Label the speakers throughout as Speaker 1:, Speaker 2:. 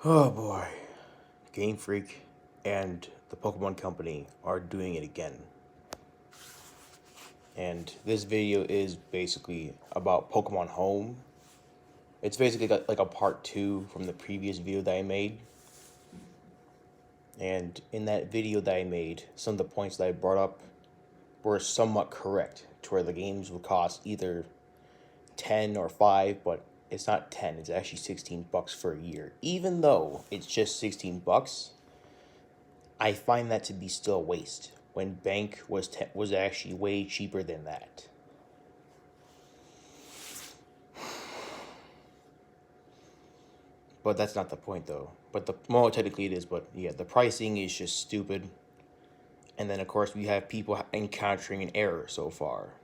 Speaker 1: Oh boy. Game Freak and the Pokemon Company are doing it again. And this video is basically about Pokemon Home. It's basically like a part 2 from the previous video that I made. And in that video that I made, some of the points that I brought up were somewhat correct, to where the games would cost either 10 or 5, but it's not 10, it's actually $16 for a year. Even though it's just $16, I find that to be still a waste when Bank was actually way cheaper than that. But that's not the point though. But well, technically it is, but yeah, the pricing is just stupid. And then of course we have people encountering an error so far.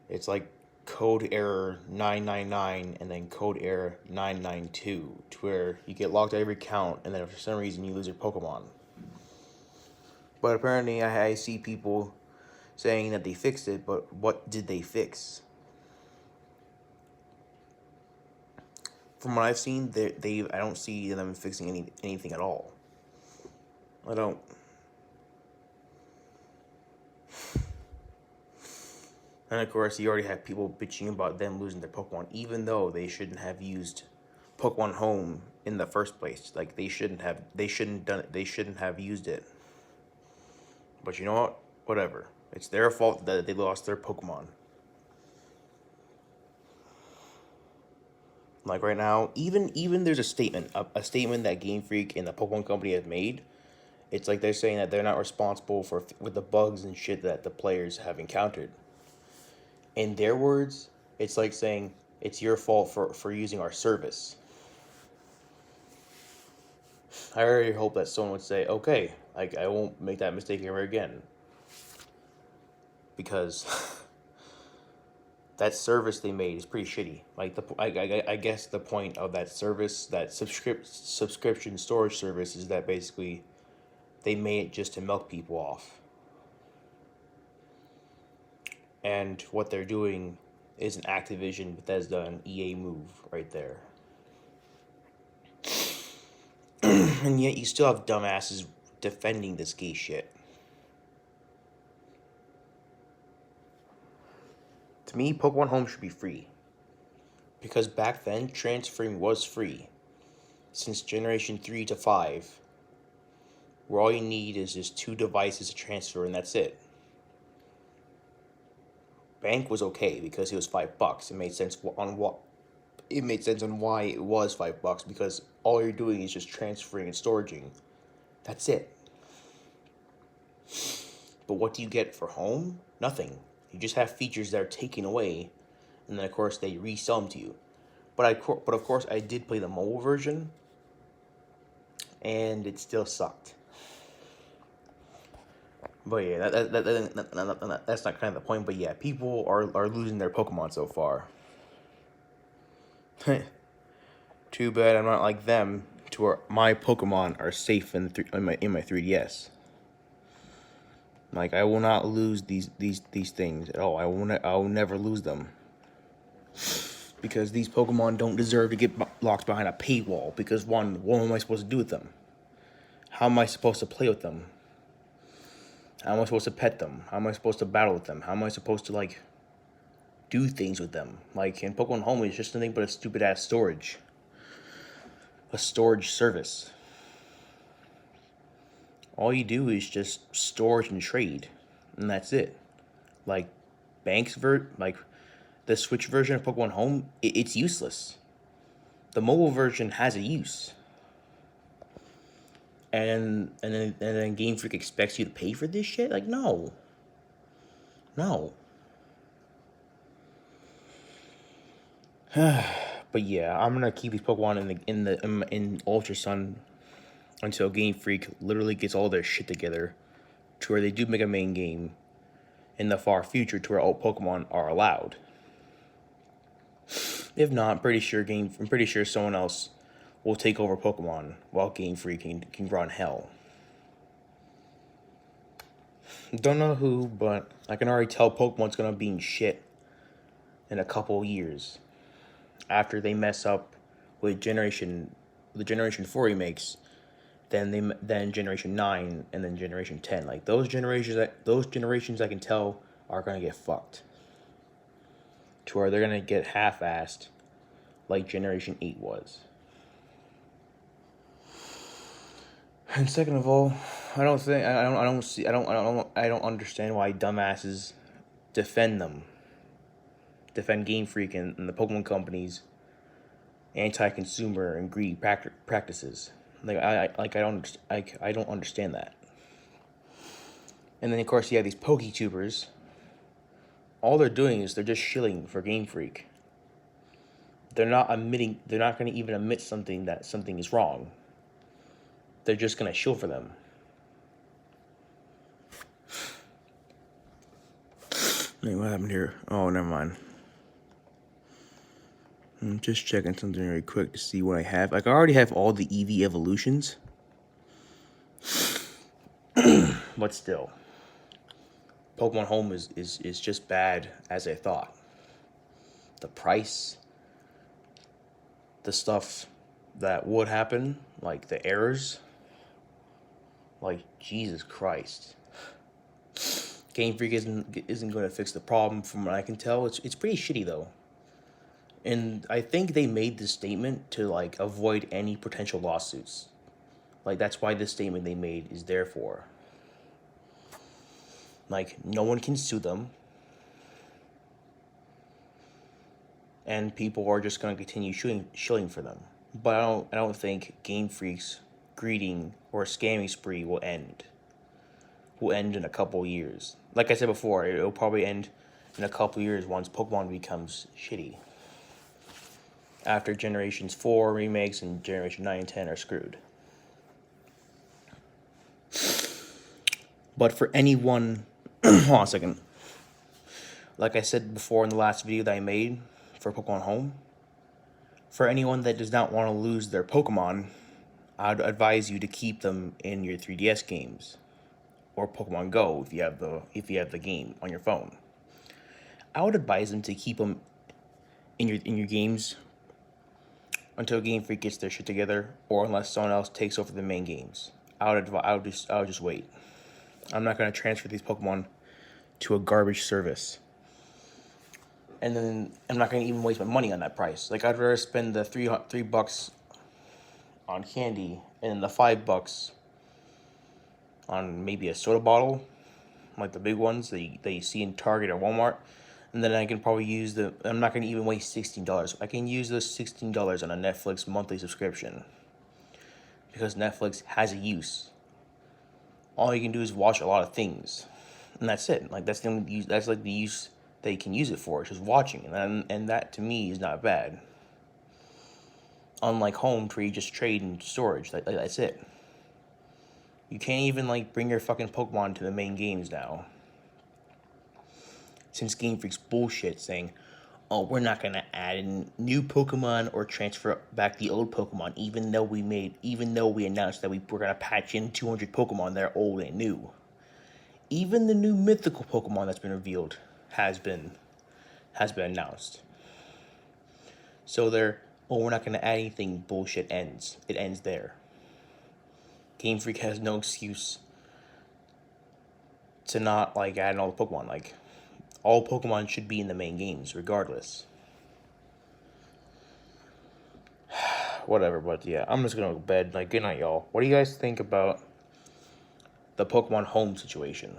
Speaker 1: It's like code error 999 and then code error 992, to where you get locked at every count and then for some reason you lose your Pokemon. But apparently I see people saying that they fixed it, but what did they fix? From what I've seen, I don't see them fixing anything at all. I don't. And of course, you already have people bitching about them losing their Pokemon, even though they shouldn't have used Pokemon Home in the first place. Like they shouldn't have used it. But you know what? Whatever. It's their fault that they lost their Pokemon. Like right now, even there's a statement that Game Freak and the Pokemon Company have made. It's like they're saying that they're not responsible with the bugs and shit that the players have encountered. In their words, it's like saying it's your fault for using our service. I already hope that someone would say, okay, like I won't make that mistake ever again. Because that service they made is pretty shitty. Like I guess the point of that service, that subscription storage service, is that basically they made it just to milk people off. And what they're doing is an Activision, Bethesda, and EA move right there. And yet you still have dumbasses defending this gay shit. To me, Pokemon Home should be free. Because back then, transferring was free. Since Generation 3 to 5, where all you need is just 2 devices to transfer and that's it. Bank was okay because it was $5. It made sense on why it was $5, because all you're doing is just transferring and storaging. That's it. But what do you get for Home? Nothing. You just have features that are taken away, and then of course they resell them to you. But of course I did play the mobile version, and it still sucked. But yeah, that's not kind of the point. But yeah, people are losing their Pokemon so far. Too bad I'm not like them, to where my Pokemon are safe in my 3DS. Like I will not lose these things at all. I will never lose them. Because these Pokemon don't deserve to get locked behind a paywall. Because what am I supposed to do with them? How am I supposed to play with them? How am I supposed to pet them? How am I supposed to battle with them? How am I supposed to like do things with them? Like in Pokemon Home, it's just nothing but a stupid ass storage. A storage service. All you do is just storage and trade, and that's it. Like like the Switch version of Pokemon Home, it's useless. The mobile version has a use. And then Game Freak expects you to pay for this shit? Like no. But yeah, I'm gonna keep these Pokemon in Ultra Sun until Game Freak literally gets all their shit together, to where they do make a main game in the far future, to where all Pokemon are allowed. If not, I'm pretty sure someone else will take over Pokemon while Game Freak can run hell. Don't know who, but I can already tell Pokemon's gonna be in shit in a couple years after they mess up with Generation the Generation 4 remakes, then Generation 9, and then Generation 10. Like those generations I can tell are gonna get fucked. To where they're gonna get half-assed, like Generation 8 was. And second of all, I don't understand why dumbasses defend them, defend Gamefreak and the Pokemon companies anti-consumer and greedy practices. I don't understand that. And then of course you have these PokeTubers. All they're doing is they're just shilling for Game Freak. They're not going to even admit something is wrong. They're just going to shill for them. Wait, what happened here? Oh, never mind. I'm just checking something really quick to see what I have. Like, I already have all the EV evolutions. But still. Pokemon Home is just bad as I thought. The price, the stuff that would happen, like the errors, like Jesus Christ. Game Freak isn't going to fix the problem from what I can tell. It's pretty shitty though. And I think they made this statement to like avoid any potential lawsuits. Like that's why this statement they made is there for. Like no one can sue them. And people are just going to continue shilling for them. But I don't think Game Freak's greeting or scamming spree will end. Will end in a couple years. Like I said before, it'll probably end in a couple years once Pokemon becomes shitty. After Generations 4 remakes and Generation 9 and 10 are screwed. But for anyone... hold on a second. Like I said before in the last video that I made for Pokemon Home, for anyone that does not want to lose their Pokemon, I'd advise you to keep them in your 3DS games. Or Pokemon Go if you have the game on your phone. I would advise them to keep them in your games until Game Freak gets their shit together, or unless someone else takes over the main games. I would just wait. I'm not gonna transfer these Pokemon to a garbage service, and then I'm not gonna even waste my money on that price. Like I'd rather spend the $3 on candy and the $5 on maybe a soda bottle, like the big ones that you see in Target or Walmart. And then I can probably use I'm not going to even waste $16. I can use those $16 on a Netflix monthly subscription. Because Netflix has a use. All you can do is watch a lot of things. And that's it. Like that's the only use, that's like the use they can use it for, just watching. And that to me is not bad. Unlike home where you just trade and storage. That's it. You can't even like bring your fucking Pokemon to the main games now. Since Game Freak's bullshit saying, oh, we're not gonna add in new Pokemon or transfer back the old Pokemon, even though we announced that we're gonna patch in 200 Pokemon that are old and new. Even the new mythical Pokemon that's been revealed has been announced. So we're not gonna add anything bullshit ends. It ends there. Game Freak has no excuse to not like add in all the Pokemon. Like all Pokemon should be in the main games, regardless. Whatever, but yeah, I'm just gonna go to bed. Like, good night, y'all. What do you guys think about the Pokemon Home situation?